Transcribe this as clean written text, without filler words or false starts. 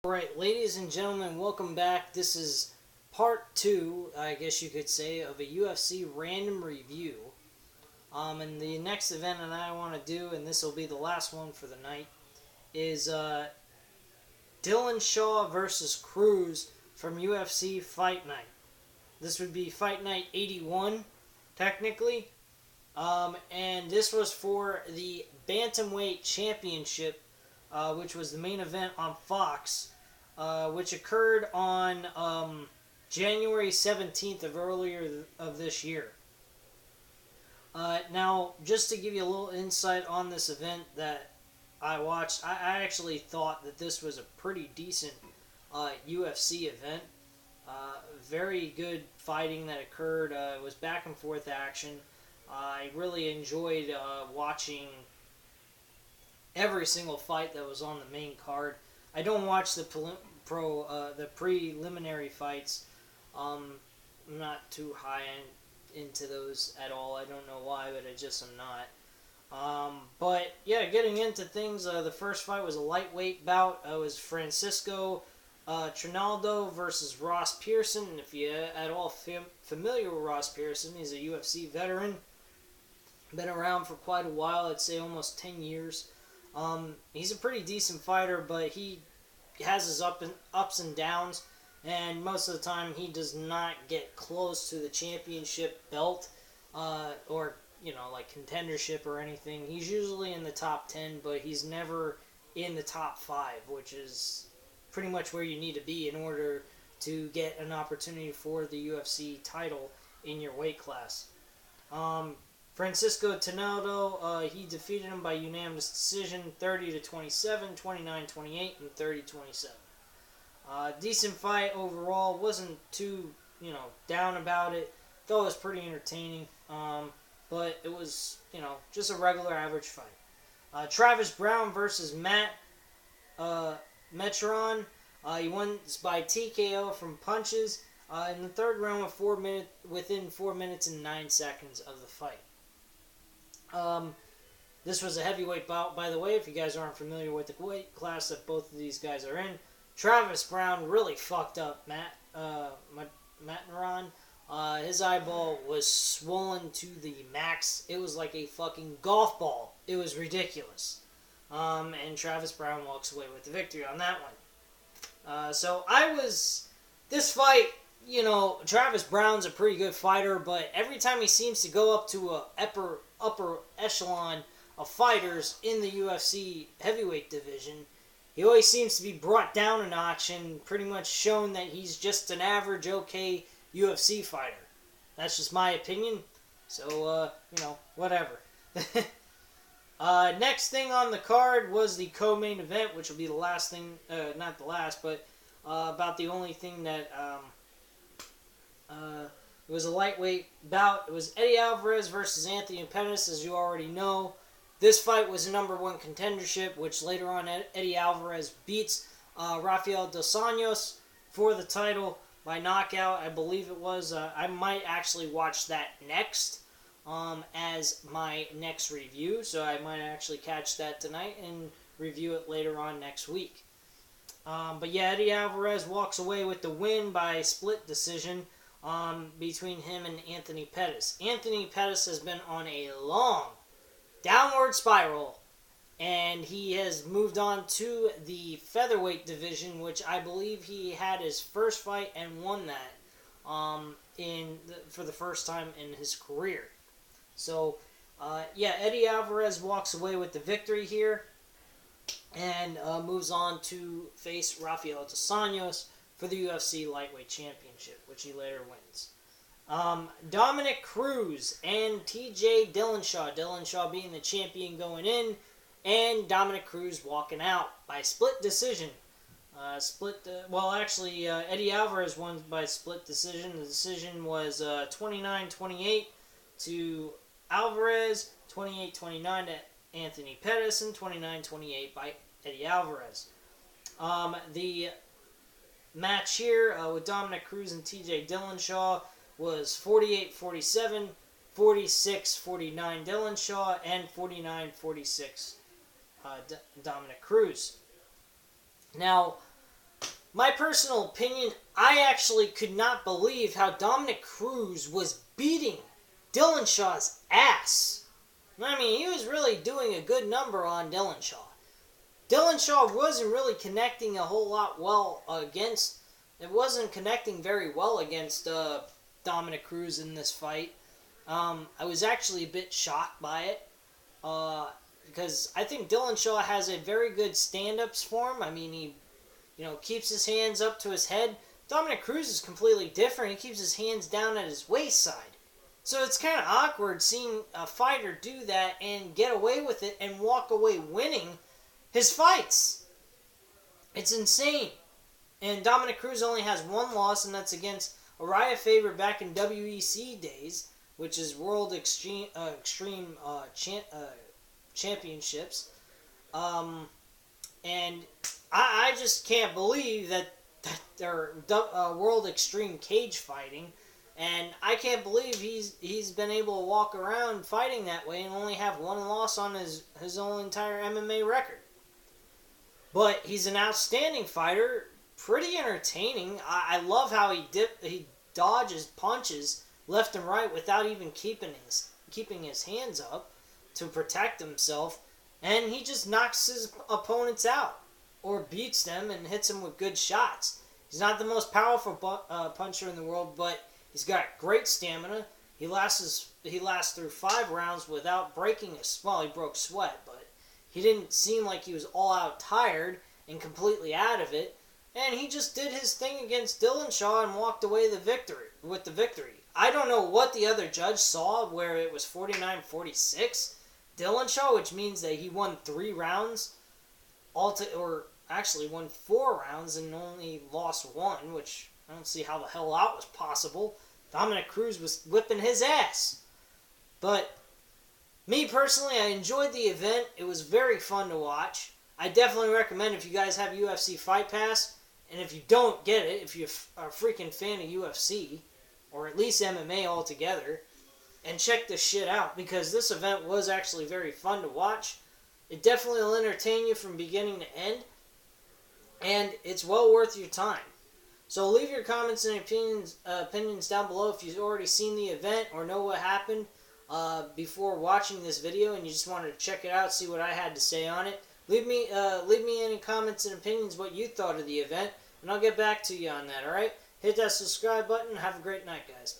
Alright, ladies and gentlemen, welcome back. This is part 2, I guess you could say, of a UFC Random review. And the next event that I want to do, and this will be the last one for the night, is Dillianshaw versus Cruz from UFC Fight Night. This would be Fight Night 81, technically. And this was for the Bantamweight Championship, which was the main event on Fox, which occurred on January 17th of earlier of this year. Now, just to give you a little insight on this event that I watched, I actually thought that this was a pretty decent UFC event. Very good fighting that occurred. It was back and forth action. I really enjoyed watching every single fight that was on the main card. I don't watch the preliminary fights. I'm not too high into those at all. I don't know why, but I just am not. But yeah, getting into things, the first fight was a lightweight bout. It was Francisco Trinaldo versus Ross Pearson. And if you're at all familiar with Ross Pearson, he's a UFC veteran. Been around for quite a while, I'd say almost 10 years. He's a pretty decent fighter, but he has his ups and downs, and most of the time he does not get close to the championship belt, or, like contendership or anything. He's usually in the top 10, but he's never in the top 5, which is pretty much where you need to be in order to get an opportunity for the UFC title in your weight class. Francisco Trinaldo, he defeated him by unanimous decision, 30-27, 29-28, and 30-27. Decent fight overall. Wasn't too, down about it. Thought it was pretty entertaining. But it was, just a regular average fight. Travis Browne versus Matt Metron. He won by TKO from punches in the third round within 4 minutes and 9 seconds of the fight. This was a heavyweight bout, by the way, if you guys aren't familiar with the weight class that both of these guys are in. Travis Browne really fucked up Matnaron. His eyeball was swollen to the max. It was like a fucking golf ball. It was ridiculous. And Travis Browne walks away with the victory on that one. This fight, Travis Browne's a pretty good fighter, but every time he seems to go up to a upper echelon of fighters in the UFC heavyweight division, he always seems to be brought down a notch and pretty much shown that he's just an average, okay UFC fighter. That's just my opinion. So, whatever. Next thing on the card was the co-main event, which will be the last thing, not the last, but about the only thing that it was a lightweight bout. It was Eddie Alvarez versus Anthony Pettis, as you already know. This fight was a number 1 contendership, which later on Eddie Alvarez beats Rafael Dos Anjos for the title by knockout, I believe it was. I might actually watch that next as my next review, so I might actually catch that tonight and review it later on next week. But yeah, Eddie Alvarez walks away with the win by split decision between him and Anthony Pettis. Anthony Pettis has been on a long downward spiral, and he has moved on to the featherweight division, which I believe he had his first fight and won that for the first time in his career. So, Eddie Alvarez walks away with the victory here and moves on to face Rafael Dos Anjos for the UFC Lightweight Championship, which he later wins. Dominic Cruz and TJ Dillianshaw. Dillianshaw being the champion going in, and Dominic Cruz walking out by split decision. Eddie Alvarez won by split decision. The decision was 29-28 to Alvarez, 28-29 to Anthony Pettis, and 29-28 by Eddie Alvarez. The match here with Dominic Cruz and TJ Dillianshaw was 48-47, 46-49 Dillianshaw, and 49-46 Dominic Cruz. Now, my personal opinion, I actually could not believe how Dominic Cruz was beating Dillianshaw's ass. I mean, he was really doing a good number on Dillianshaw. Dillianshaw wasn't really connecting a whole lot well against... It wasn't connecting very well against Dominic Cruz in this fight. I was actually a bit shocked by it. Because I think Dillianshaw has a very good stand-ups form. I mean, he keeps his hands up to his head. Dominic Cruz is completely different. He keeps his hands down at his waist side. So it's kind of awkward seeing a fighter do that and get away with it and walk away winning his fights. It's insane. And Dominic Cruz only has one loss, and that's against Uriah Faber back in WEC days, which is World Extreme Championships. And I just can't believe that they're World Extreme Cage Fighting. And I can't believe he's been able to walk around fighting that way and only have one loss on his whole entire MMA record. But he's an outstanding fighter, pretty entertaining. I love how he dodges punches left and right without even keeping his hands up to protect himself. And he just knocks his opponents out or beats them and hits them with good shots. He's not the most powerful puncher in the world, but he's got great stamina. He lasts through 5 rounds without breaking he broke sweat, but he didn't seem like he was all out tired and completely out of it. And he just did his thing against Dillianshaw and walked away with the victory. I don't know what the other judge saw where it was 49-46 Dillianshaw, which means that he won 3 rounds, or actually won 4 rounds and only lost 1, which I don't see how the hell that was possible. Dominic Cruz was whipping his ass. But me personally, I enjoyed the event. It was very fun to watch. I definitely recommend if you guys have UFC Fight Pass, and if you don't get it, if you're a freaking fan of UFC, or at least MMA altogether, and check this shit out, because this event was actually very fun to watch. It definitely will entertain you from beginning to end, and it's well worth your time. So leave your comments and opinions down below if you've already seen the event or know what happened before watching this video and you just wanted to check it out, see what I had to say on it. Leave me any comments and opinions what you thought of the event, and I'll get back to you on that, alright? Hit that subscribe button. Have a great night, guys.